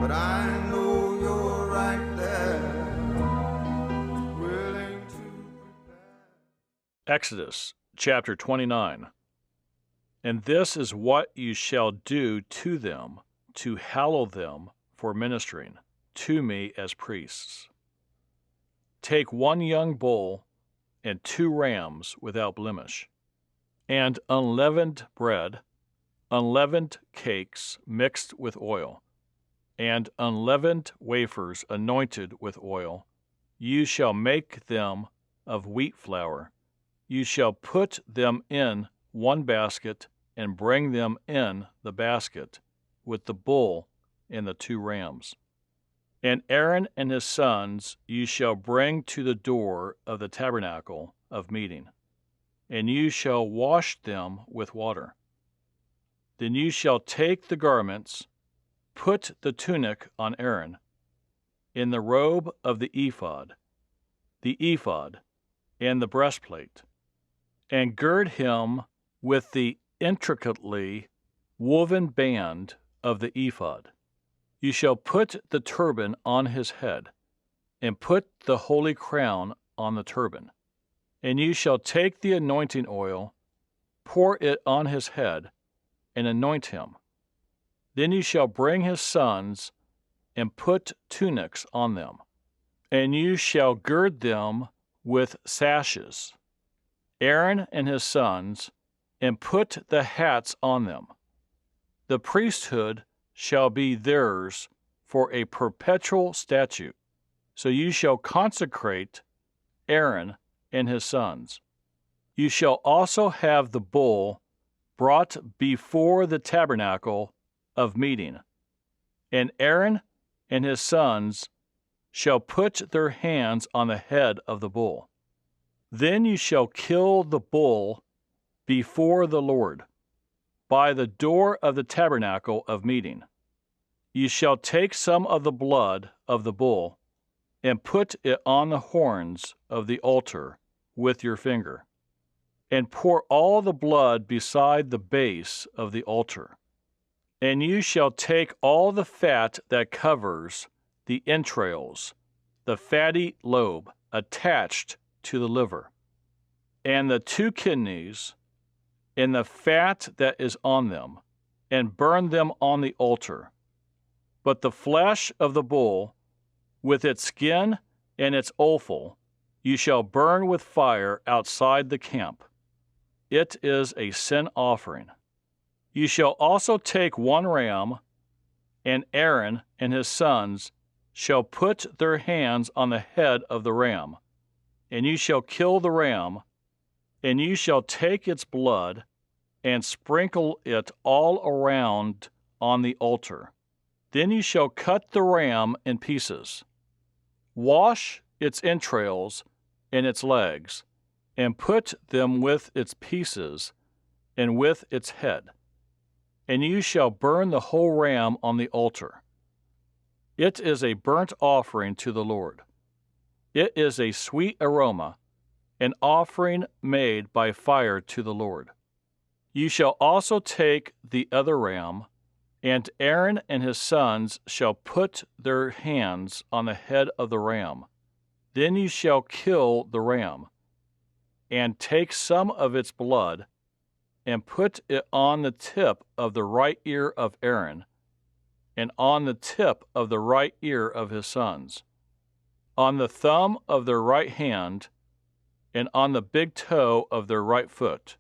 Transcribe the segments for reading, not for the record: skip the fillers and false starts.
but I know you're right there, willing to prepare. Exodus chapter 29. And this is what you shall do to them, to hallow them for ministering to me as priests. Take 1 young bull and 2 rams without blemish, and unleavened bread, unleavened cakes mixed with oil, and unleavened wafers anointed with oil. You shall make them of wheat flour. You shall put them in 1 basket and bring them in the basket with the bull and the 2 rams. And Aaron and his sons you shall bring to the door of the tabernacle of meeting, and you shall wash them with water. Then you shall take the garments, put the tunic on Aaron, in the robe of the ephod, and the breastplate, and gird him with the intricately woven band of the ephod. You shall put the turban on his head, and put the holy crown on the turban. And you shall take the anointing oil, pour it on his head, and anoint him. Then you shall bring his sons, and put tunics on them. And you shall gird them with sashes, Aaron and his sons, and put the hats on them. The priesthood shall be theirs for a perpetual statute. So you shall consecrate Aaron and his sons. You shall also have the bull brought before the tabernacle of meeting, and Aaron and his sons shall put their hands on the head of the bull. Then you shall kill the bull before the Lord, by the door of the tabernacle of meeting. You shall take some of the blood of the bull, and put it on the horns of the altar with your finger, and pour all the blood beside the base of the altar. And you shall take all the fat that covers the entrails, the fatty lobe attached to the liver, and the 2 kidneys, and the fat that is on them, and burn them on the altar. But the flesh of the bull, with its skin and its offal, you shall burn with fire outside the camp. It is a sin offering. You shall also take 1 ram, and Aaron and his sons shall put their hands on the head of the ram, and you shall kill the ram, and you shall take its blood and sprinkle it all around on the altar. Then you shall cut the ram in pieces. Wash its entrails and its legs, and put them with its pieces and with its head. And you shall burn the whole ram on the altar. It is a burnt offering to the Lord. It is a sweet aroma, an offering made by fire to the Lord. You shall also take the other ram, and Aaron and his sons shall put their hands on the head of the ram. Then you shall kill the ram, and take some of its blood, and put it on the tip of the right ear of Aaron, and on the tip of the right ear of his sons, on the thumb of their right hand, and on the big toe of their right foot,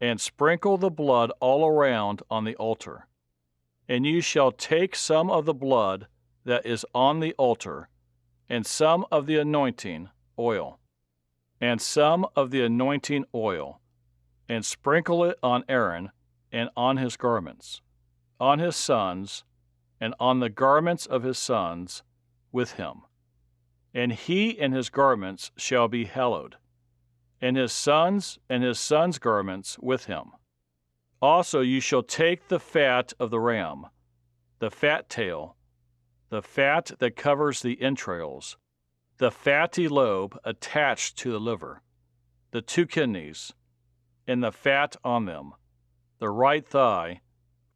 and sprinkle the blood all around on the altar. And you shall take some of the blood that is on the altar, and some of the anointing oil, and some of the anointing oil, and sprinkle it on Aaron and on his garments, on his sons, and on the garments of his sons with him. And he and his garments shall be hallowed, and his sons' garments with him. Also you shall take the fat of the ram, the fat tail, the fat that covers the entrails, the fatty lobe attached to the liver, the 2 kidneys, and the fat on them, the right thigh,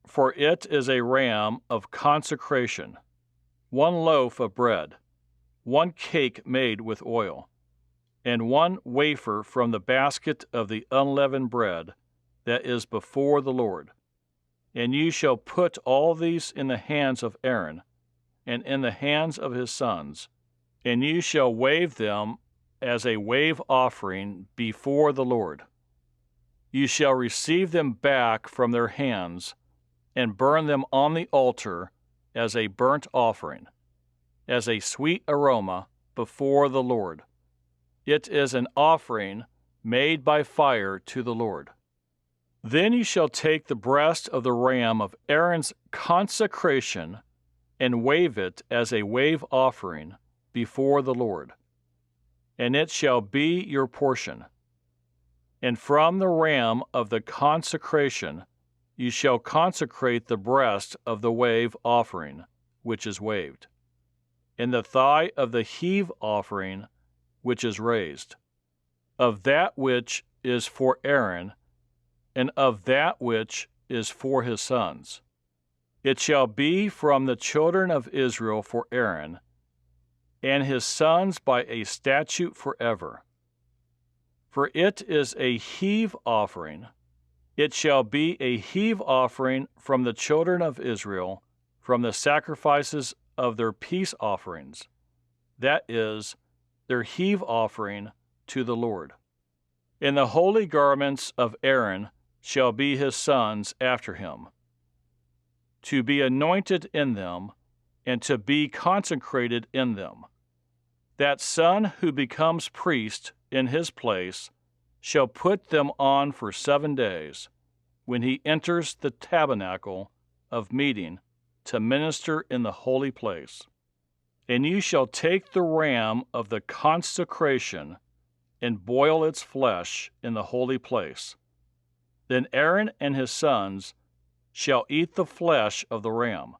for it is a ram of consecration, 1 loaf of bread, 1 cake made with oil, and 1 wafer from the basket of the unleavened bread that is before the Lord. And you shall put all these in the hands of Aaron, and in the hands of his sons, and you shall wave them as a wave offering before the Lord. You shall receive them back from their hands, and burn them on the altar as a burnt offering, as a sweet aroma before the Lord. It is an offering made by fire to the Lord. Then you shall take the breast of the ram of Aaron's consecration and wave it as a wave offering before the Lord, and it shall be your portion. And from the ram of the consecration you shall consecrate the breast of the wave offering, which is waved, and the thigh of the heave offering, which is raised, of that which is for Aaron, and of that which is for his sons. It shall be from the children of Israel for Aaron, and his sons by a statute forever. For it is a heave offering. It shall be a heave offering from the children of Israel, from the sacrifices of their peace offerings, that is, their heave offering to the Lord. And the holy garments of Aaron shall be his sons after him, to be anointed in them, and to be consecrated in them. That son who becomes priest in his place shall put them on for 7 days, when he enters the tabernacle of meeting to minister in the holy place. And you shall take the ram of the consecration and boil its flesh in the holy place. Then Aaron and his sons shall eat the flesh of the ram,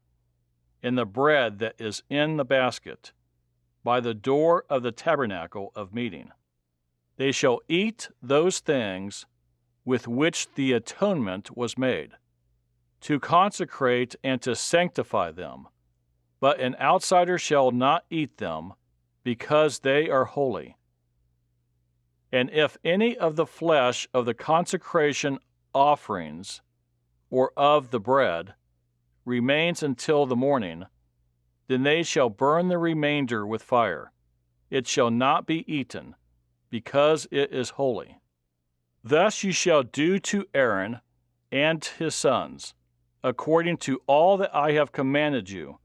and the bread that is in the basket, by the door of the tabernacle of meeting. They shall eat those things with which the atonement was made, to consecrate and to sanctify them, but an outsider shall not eat them, because they are holy. And if any of the flesh of the consecration offerings or of the bread remains until the morning, then they shall burn the remainder with fire. It shall not be eaten, because it is holy. Thus you shall do to Aaron and his sons, according to all that I have commanded you.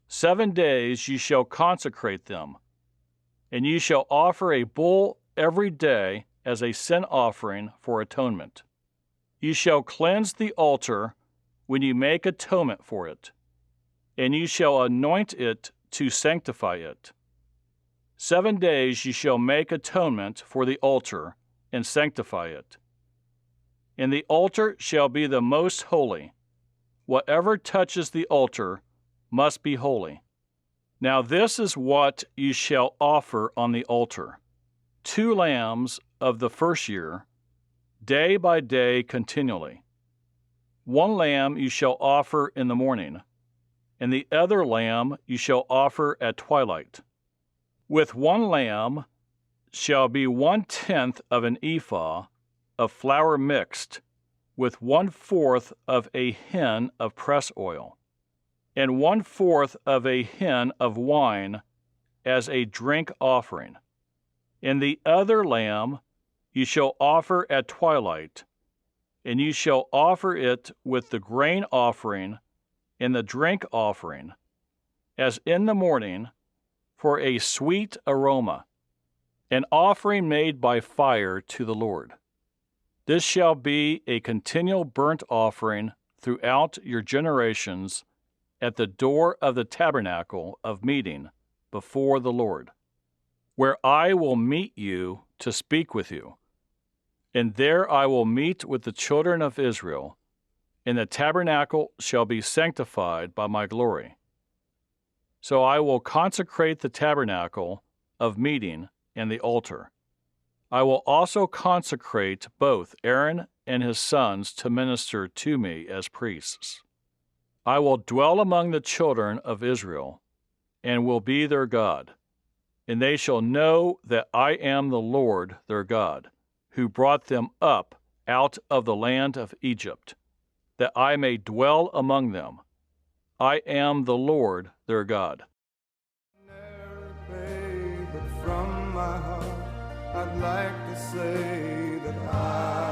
7 days you shall consecrate them, and you shall offer a bull every day as a sin offering for atonement. You shall cleanse the altar when you make atonement for it, and you shall anoint it to sanctify it. 7 days you shall make atonement for the altar and sanctify it. And the altar shall be the most holy. Whatever touches the altar must be holy. Now this is what you shall offer on the altar: 2 lambs of the first year, day by day continually. 1 lamb you shall offer in the morning, and the other lamb you shall offer at twilight. With 1 lamb shall be 1/10 of an ephah of flour mixed with 1/4 of a hin of press oil, and 1/4 of a hin of wine as a drink offering. And the other lamb you shall offer at twilight, and you shall offer it with the grain offering and the drink offering, as in the morning, for a sweet aroma, an offering made by fire to the Lord. This shall be a continual burnt offering throughout your generations at the door of the tabernacle of meeting before the Lord, where I will meet you to speak with you. And there I will meet with the children of Israel, and the tabernacle shall be sanctified by my glory. So I will consecrate the tabernacle of meeting and the altar. I will also consecrate both Aaron and his sons to minister to me as priests. I will dwell among the children of Israel, and will be their God. And they shall know that I am the Lord their God, who brought them up out of the land of Egypt, that I may dwell among them. I am the Lord their God. But from my heart, I'd like to say that I